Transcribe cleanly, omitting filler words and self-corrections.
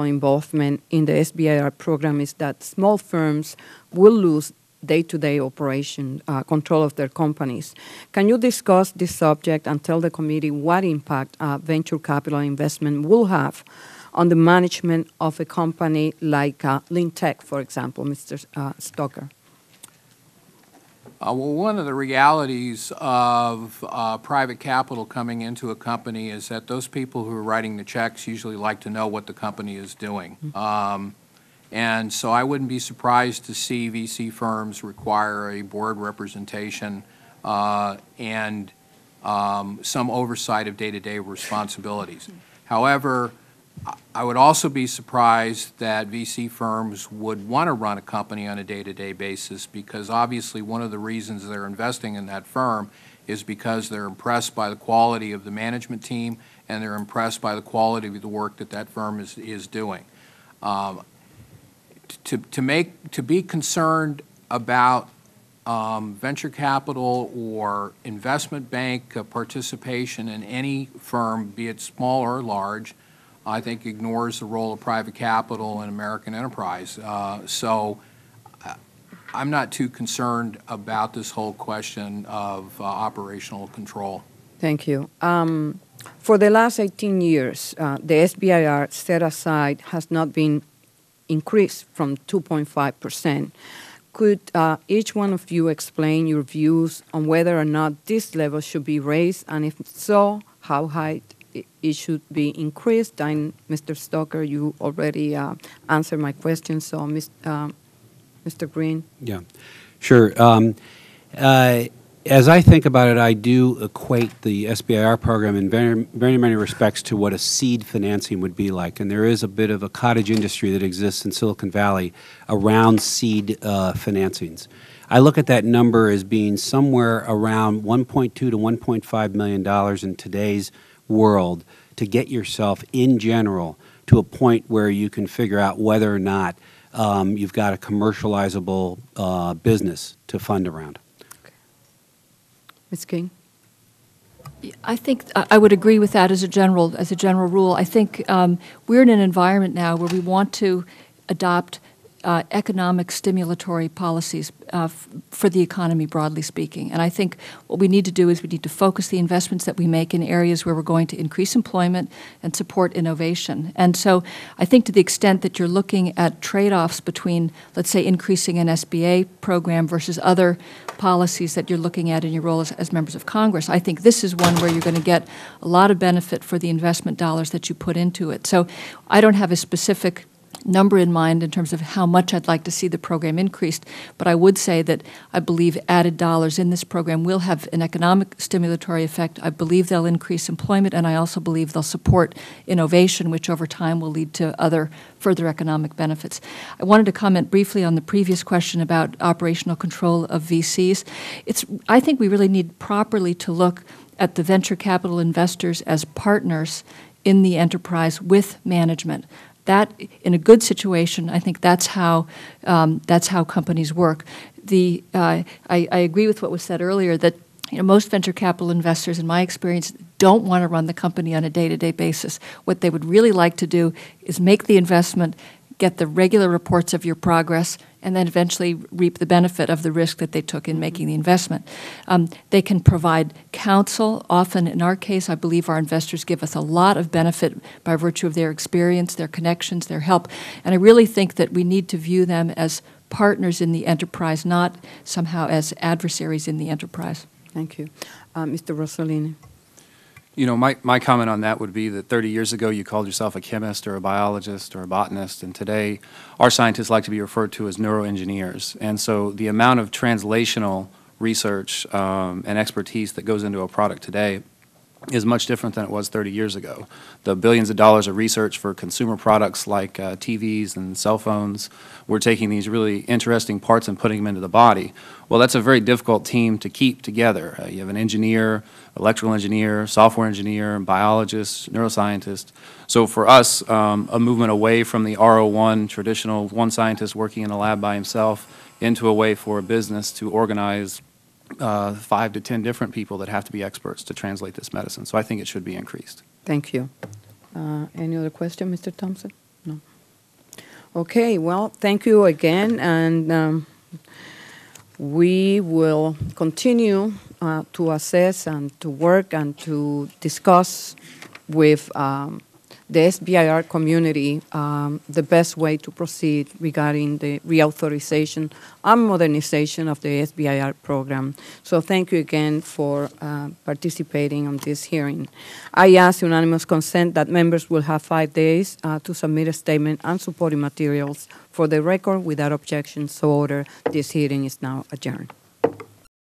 capital involvement in the SBIR program is that small firms will lose day-to-day operation control of their companies. Can you discuss this subject and tell the committee what impact venture capital investment will have on the management of a company like Lintech, for example, Mr. Stoker? Well, one of the realities of private capital coming into a company is that those people who are writing the checks usually like to know what the company is doing. And so I wouldn't be surprised to see VC firms require a board representation and some oversight of day-to-day responsibilities. However, I would also be surprised that VC firms would want to run a company on a day-to-day basis, because obviously one of the reasons they're investing in that firm is because they're impressed by the quality of the management team and they're impressed by the quality of the work that that firm is doing. To be concerned about venture capital or investment bank participation in any firm, be it small or large, I think ignores the role of private capital in American enterprise. So I'm not too concerned about this whole question of operational control. Thank you. For the last 18 years, the SBIR set aside has not been increased from 2.5%. Could each one of you explain your views on whether or not this level should be raised, and if so, how high it should be increased? And Mr. Stoker, you already answered my question, so Mr. Green. Yeah, sure. As I think about it, I do equate the SBIR program in very many respects to what a seed financing would be like. And there is a bit of a cottage industry that exists in Silicon Valley around seed financings. I look at that number as being somewhere around $1.2 to $1.5 million in today's world to get yourself, in general, to a point where you can figure out whether or not you've got a commercializable business to fund around. Ms. King? I think I would agree with that as a general rule. I think we're in an environment now where we want to adopt economic stimulatory policies for the economy, broadly speaking. And I think what we need to do is we need to focus the investments that we make in areas where we're going to increase employment and support innovation. And so I think to the extent that you're looking at trade-offs between, let's say, increasing an SBA program versus other policies that you're looking at in your role as members of Congress, I think this is one where you're going to get a lot of benefit for the investment dollars that you put into it. So I don't have a specific number in mind in terms of how much I'd like to see the program increased, but I would say that I believe added dollars in this program will have an economic stimulatory effect. I believe they'll increase employment, and I also believe they'll support innovation, which over time will lead to other further economic benefits. I wanted to comment briefly on the previous question about operational control of VCs. I think we really need properly to look at the venture capital investors as partners in the enterprise with management. That, in a good situation, I think that's how companies work. I agree with what was said earlier that most venture capital investors, in my experience, don't want to run the company on a day-to-day basis. What they would really like to do is make the investment, get the regular reports of your progress, and then eventually reap the benefit of the risk that they took in making the investment. They can provide counsel. Often, in our case, I believe our investors give us a lot of benefit by virtue of their experience, their connections, their help. And I really think that we need to view them as partners in the enterprise, not somehow as adversaries in the enterprise. Thank you. Mr. Rossellini. You know, my comment on that would be that 30 years ago you called yourself a chemist or a biologist or a botanist, and today our scientists like to be referred to as neuroengineers. And so the amount of translational research and expertise that goes into a product today is much different than it was 30 years ago. The billions of dollars of research for consumer products like TVs and cell phones, we're taking these really interesting parts and putting them into the body. Well, that's a very difficult team to keep together. You have an engineer, electrical engineer, software engineer, biologist, neuroscientist. So for us, a movement away from the R01 traditional one scientist working in a lab by himself into a way for a business to organize 5 to 10 different people that have to be experts to translate this medicine. So I think it should be increased. Thank you. Any other question, Mr. Thompson? No. Okay, well, thank you again, and we will continue to assess and to work and to discuss with the SBIR community the best way to proceed regarding the reauthorization and modernization of the SBIR program. So thank you again for participating on this hearing. I ask unanimous consent that members will have 5 days to submit a statement and supporting materials for the record without objection. So ordered. This hearing is now adjourned.